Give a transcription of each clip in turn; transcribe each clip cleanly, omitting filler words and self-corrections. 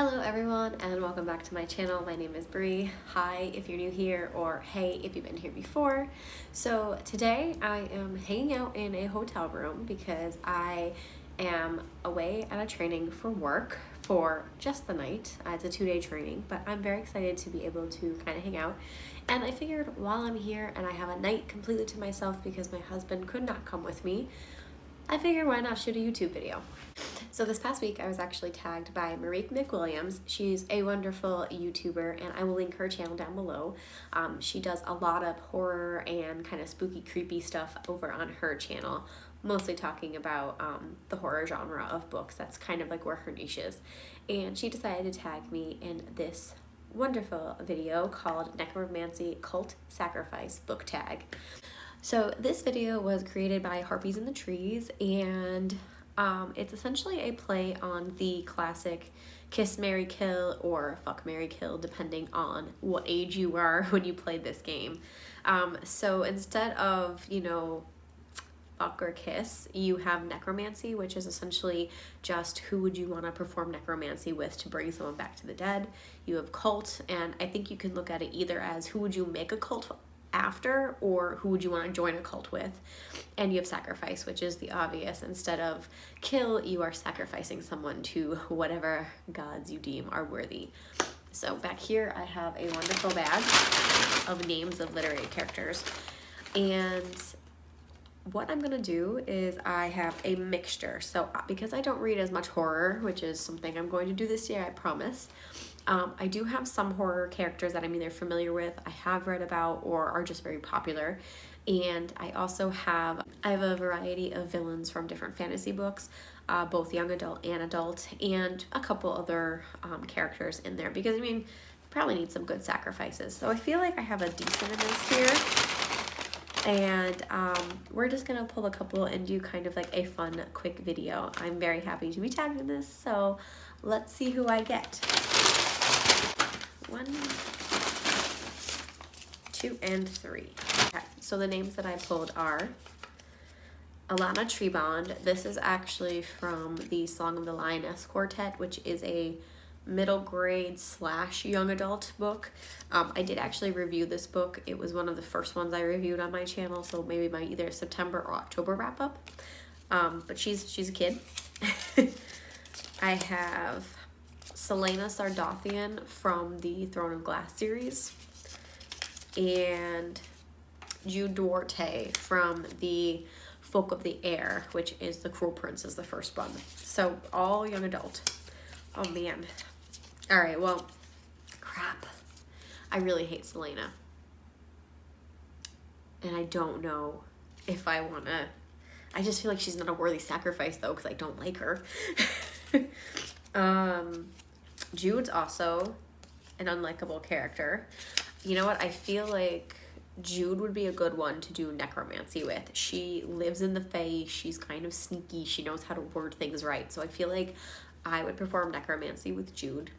Hello everyone and welcome back to my channel. My name is Bree. Hi if you're new here, or hey if you've been here before. So today I am hanging out in a hotel room because I am away at a training for work for just the night. It's a 2-day training, but I'm very excited to be able to kind of hang out. And I figured while I'm here and I have a night completely to myself because my husband could not come with me, I figured why not shoot a YouTube video. So this past week I was actually tagged by McWillaims. She's a wonderful YouTuber and I will link her channel down below. She does a lot of horror and kind of spooky, creepy stuff over on her channel, mostly talking about the horror genre of books. That's kind of like where her niche is. And she decided to tag me in this wonderful video called Necromancy Cult Sacrifice Book Tag. So this video was created by Harpies in the Trees, and it's essentially a play on the classic Kiss, Marry, Kill or Fuck, Marry, Kill, depending on what age you are when you played this game. So instead of, fuck or kiss, you have necromancy, which is essentially just who would you want to perform necromancy with to bring someone back to the dead. You have cult, and I think you can look at it either as who would you make a cult after or who would you want to join a cult with. And you have sacrifice, which is the obvious. Instead of kill, you are sacrificing someone to whatever gods you deem are worthy. So back here I have a wonderful bag of names of literary characters, and what I'm gonna do is I have a mixture. So because I don't read as much horror, which is something I'm going to do this year, I promise, I do have some horror characters that I'm either familiar with, I have read about, or are just very popular. And I also have a variety of villains from different fantasy books, both young adult and adult, and a couple other characters in there because you probably need some good sacrifices. So I feel like I have a decent amount here. And we're just gonna pull a couple and do kind of like a fun, quick video. I'm very happy to be tagged in this, so let's see who I get. 1, 2, and 3. Okay, so the names that I pulled are Alana Trebond. This is actually from the Song of the Lioness Quartet, which is a middle grade / young adult book. I did actually review this book. It was one of the first ones I reviewed on my channel, so maybe my either September or October wrap up. But she's a kid. I have Selena Sardothian from the Throne of Glass series, and Jude Duarte from the Folk of the Air, which is The Cruel Prince is the first one. So all young adult. Oh man. All right, well, crap. I really hate Selena. And I don't know if I want to. I just feel like she's not a worthy sacrifice, though, because I don't like her. Jude's also an unlikable character. You know what? I feel like Jude would be a good one to do necromancy with. She lives in the Fae. She's kind of sneaky. She knows how to word things right. So I feel like I would perform necromancy with Jude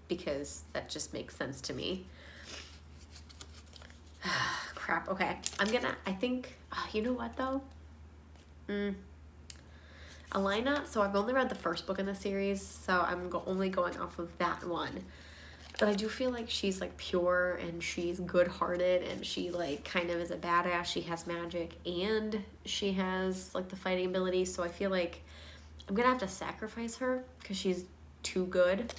because that just makes sense to me. Crap. Okay. I think, you know what though? Elena, so I've only read the first book in the series, so I'm only going off of that one. But I do feel like she's like pure and she's good-hearted and she like kind of is a badass. She has magic and she has like the fighting ability, so I feel like I'm gonna have to sacrifice her because she's too good.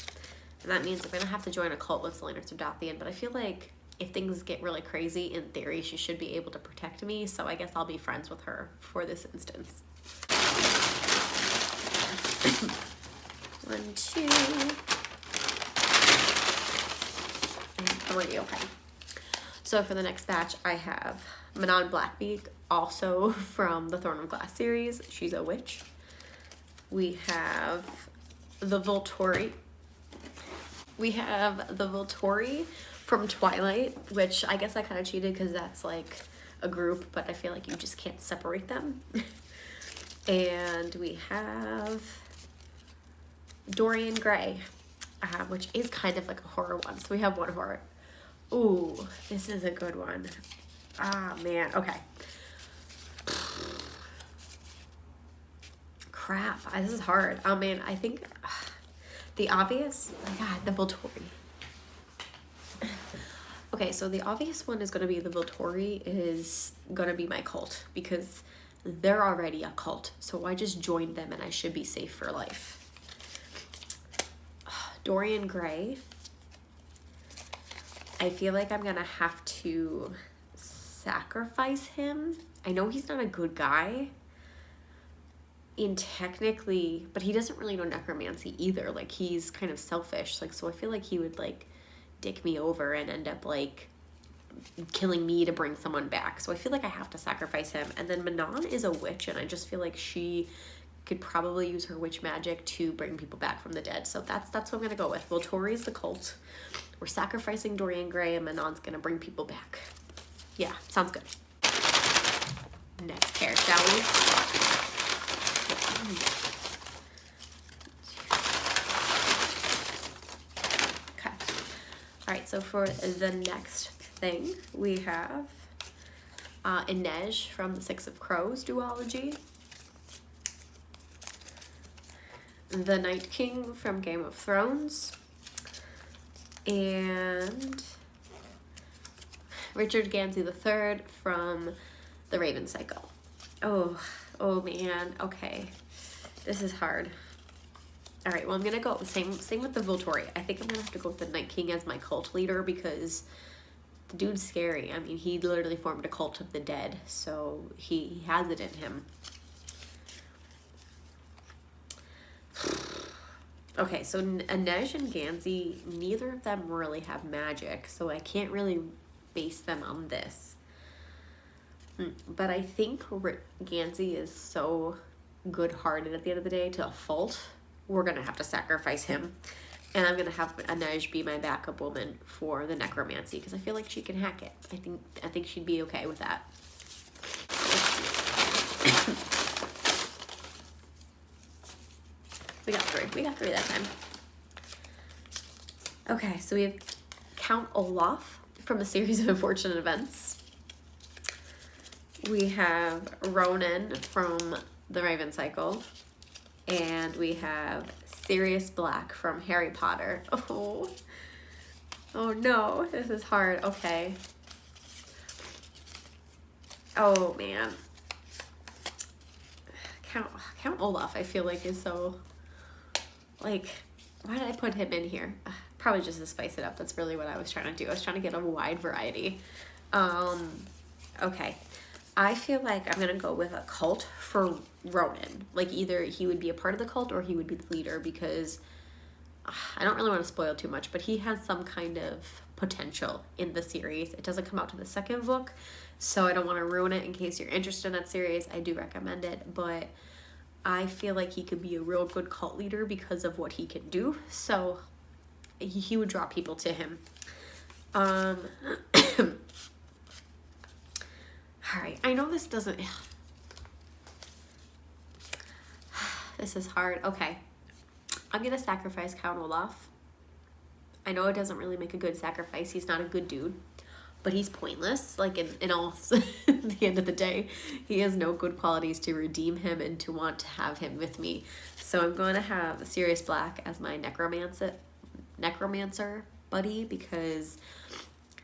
And that means I'm gonna have to join a cult with Selena Sardothian, but I feel like if things get really crazy, in theory, she should be able to protect me, so I guess I'll be friends with her for this instance. 1, 2, and 3, okay. So for the next batch, I have Manon Blackbeak, also from the Throne of Glass series. She's a witch. We have the Volturi. From Twilight, which I guess I kind of cheated because that's like a group, but I feel like you just can't separate them. And we have Dorian Gray, which is kind of like a horror one. So we have one horror. Ooh, this is a good one. Ah, man. Okay. Crap. This is hard. Oh, man. I think The obvious, oh my God, the Volturi. Okay, so the obvious one is going to be the Volturi is going to be my cult because they're already a cult. So I just joined them and I should be safe for life. Dorian Gray. I feel like I'm going to have to sacrifice him. I know he's not a good guy in technically, but he doesn't really know necromancy either. Like, he's kind of selfish. Like, so I feel like he would, like, dick me over and end up, like, killing me to bring someone back. So I feel like I have to sacrifice him. And then Manon is a witch, and I just feel like she could probably use her witch magic to bring people back from the dead. So that's what I'm going to go with. Volturi's the cult. We're sacrificing Dorian Gray, and Manon's going to bring people back. Yeah, sounds good. Next pair, shall we? Okay. All right, so for the next thing, we have Inej from the Six of Crows duology. The Night King from Game of Thrones. And Richard Gansey III from The Raven Cycle. Oh man, okay. This is hard. All right, well, I'm gonna go same with the Volturi. I think I'm gonna have to go with the Night King as my cult leader because the dude's scary. I mean, he literally formed a cult of the dead, so he has it in him. Okay, so Inej and Gansey, neither of them really have magic, so I can't really base them on this. But I think Gansey is so good-hearted at the end of the day to a fault. We're going to have to sacrifice him. And I'm going to have Inej be my backup woman for the necromancy because I feel like she can hack it. I think she'd be okay with that. We got three that time. Okay, so we have Count Olaf from a series of unfortunate events. We have Ronan from The Raven Cycle. And we have Sirius Black from Harry Potter. Oh no, this is hard. Okay. Oh man. Count Olaf, I feel like is so, like, why did I put him in here? Probably just to spice it up. That's really what I was trying to do. I was trying to get a wide variety. Okay. I feel like I'm going to go with a cult for Ronan. Like, either he would be a part of the cult or he would be the leader because I don't really want to spoil too much, but he has some kind of potential in the series. It doesn't come out to the second book, so I don't want to ruin it in case you're interested in that series. I do recommend it, but I feel like he could be a real good cult leader because of what he can do. So he would draw people to him. All right, I know this doesn't... This is hard. Okay. I'm going to sacrifice Count Olaf. I know it doesn't really make a good sacrifice. He's not a good dude. But he's pointless. Like, in all... at the end of the day, he has no good qualities to redeem him and to want to have him with me. So I'm going to have Sirius Black as my necromancer buddy because,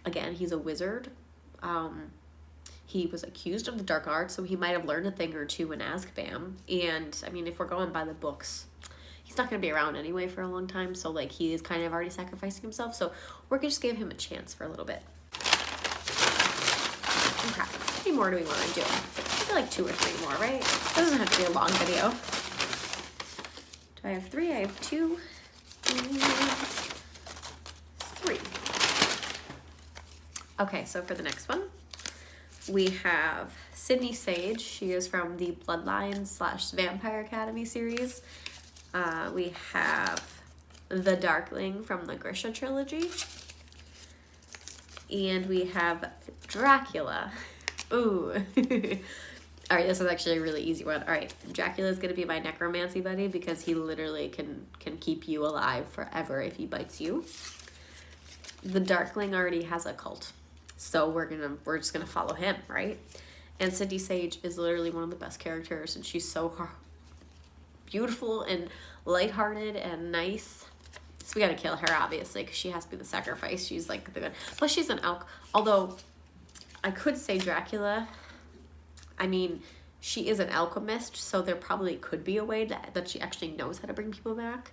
again, he's a wizard. He was accused of the dark arts, so he might have learned a thing or two in Azkaban. And, I mean, if we're going by the books, he's not going to be around anyway for a long time. So, like, he is kind of already sacrificing himself. So we're going to just give him a chance for a little bit. Okay. How many more do we want to do? I feel like 2 or 3 more, right? This doesn't have to be a long video. Do I have 3? I have 2. 3. Okay, so for the next one, we have Sydney Sage. She is from the Bloodlines/Vampire Academy series. We have the Darkling from the Grisha trilogy. And we have Dracula. Ooh. All right, this is actually a really easy one. All right, Dracula is going to be my necromancy buddy because he literally can keep you alive forever if he bites you. The Darkling already has a cult. So we're just gonna follow him, right? And Sydney Sage is literally one of the best characters, and she's so beautiful and lighthearted and nice. So we gotta kill her, obviously, because she has to be the sacrifice. She's like the good. Plus, she's an elk. Although, I could say Dracula. I mean, she is an alchemist, so there probably could be a way that she actually knows how to bring people back.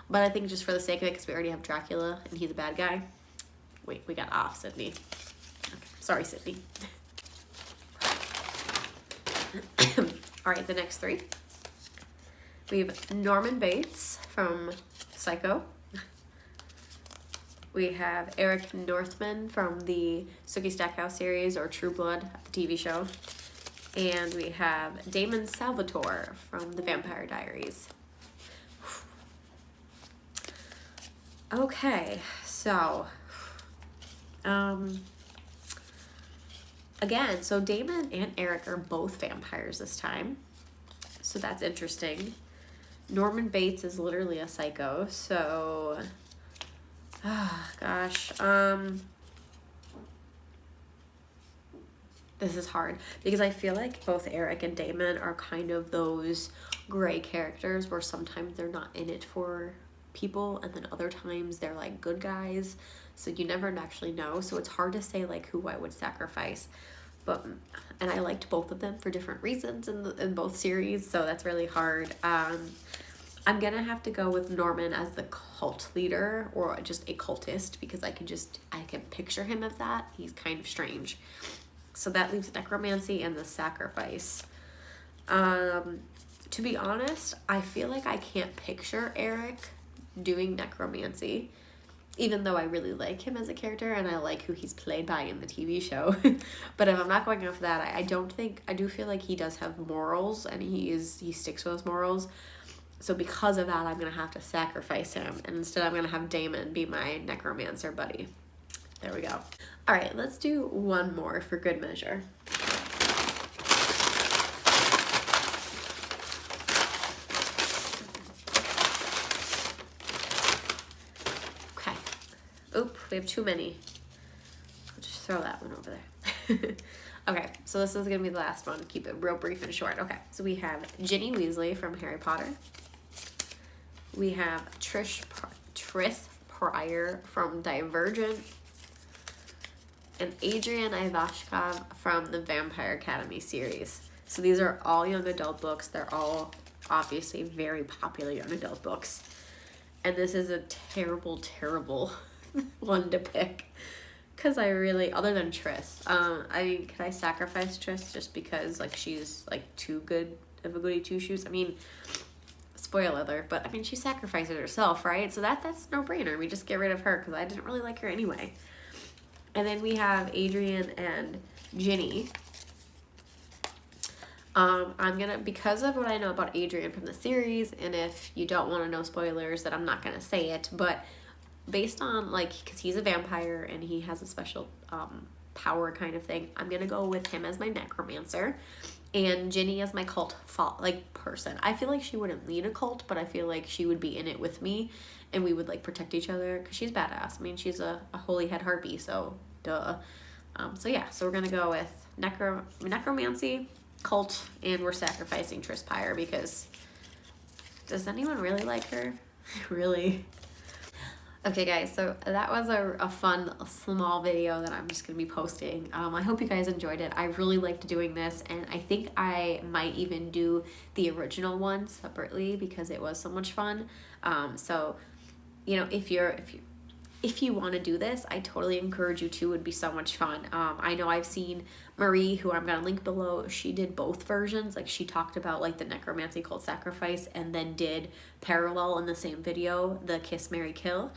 But I think just for the sake of it, because we already have Dracula, and he's a bad guy. Wait, we got off, Sydney. Okay. Sorry, Sydney. All right, the next three. We have Norman Bates from Psycho. We have Eric Northman from the Sookie Stackhouse series, or True Blood, the TV show. And we have Damon Salvatore from the Vampire Diaries. Okay, so, again, so Damon and Eric are both vampires this time. So that's interesting. Norman Bates is literally a psycho, so... gosh, this is hard because I feel like both Eric and Damon are kind of those gray characters where sometimes they're not in it for people and then other times they're like good guys, so you never actually know, so it's hard to say like who I would sacrifice. But and I liked both of them for different reasons in both series, so that's really hard. I'm gonna have to go with Norman as the cult leader, or just a cultist, because I can picture him as that. He's kind of strange. So that leaves necromancy and the sacrifice. To be honest, I feel like I can't picture Eric doing necromancy, even though I really like him as a character and I like who he's played by in the TV show. But if I'm not going off that, I do feel like he does have morals, and he sticks to those morals. So because of that, I'm going to have to sacrifice him. And instead, I'm going to have Damon be my necromancer buddy. There we go. All right, let's do one more for good measure. Okay. Oop, we have too many. I'll just throw that one over there. Okay, so this is going to be the last one. Keep it real brief and short. Okay, so we have Ginny Weasley from Harry Potter. We have Tris Pryor from Divergent. And Adrian Ivashkov from the Vampire Academy series. So these are all young adult books. They're all obviously very popular young adult books. And this is a terrible, terrible one to pick. Because I really, other than Tris, I mean, can I sacrifice Tris just because like she's like too good of a goody two shoes? I mean, spoiler alert, but I mean, she sacrificed herself, right? So that's no brainer. We just get rid of her because I didn't really like her anyway. And then we have Adrian and Ginny. I'm gonna, because of what I know about Adrian from the series, and if you don't want to know spoilers, that I'm not gonna say it, but based on like, because he's a vampire and he has a special power kind of thing, I'm gonna go with him as my necromancer, and Ginny as my cult person. I feel like she wouldn't lead a cult, but I feel like she would be in it with me, and we would like protect each other because she's badass. I mean, she's a holy head harpy, so duh. So yeah, so we're gonna go with necromancy, cult, and we're sacrificing Tris Pryor because does anyone really like her? Really? Okay guys, so that was a fun small video that I'm just going to be posting. I hope you guys enjoyed it. I really liked doing this, and I think I might even do the original one separately because it was so much fun. So, you know, if you want to do this, I totally encourage you to. It would be so much fun. I know I've seen Marie, who I'm going to link below, she did both versions. Like, she talked about, like, the necromancy cult sacrifice and then did parallel in the same video, the Kiss, Marry, Kill.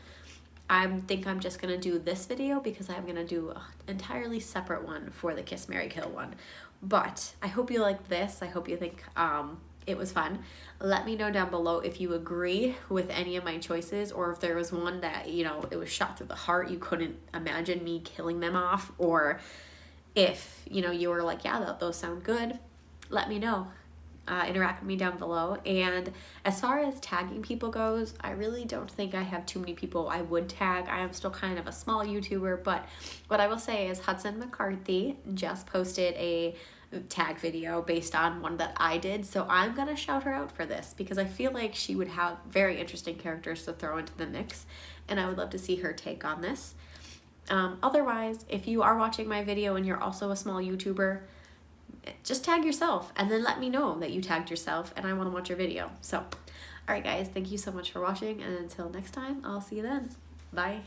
I think I'm just going to do this video because I'm going to do an entirely separate one for the Kiss, Marry, Kill one. But I hope you liked this. I hope you think it was fun. Let me know down below if you agree with any of my choices, or if there was one that, you know, it was shot through the heart, you couldn't imagine me killing them off, or if, you know, you were like, yeah, those sound good, let me know. Interact with me down below. And as far as tagging people goes, I really don't think I have too many people I would tag. I am still kind of a small YouTuber, but what I will say is Hudson McCarthy just posted a tag video based on one that I did, so I'm gonna shout her out for this because I feel like she would have very interesting characters to throw into the mix, and I would love to see her take on this. Otherwise, if you are watching my video and you're also a small YouTuber, just tag yourself and then let me know that you tagged yourself and I want to watch your video. So, alright guys, thank you so much for watching, and until next time, I'll see you then. Bye.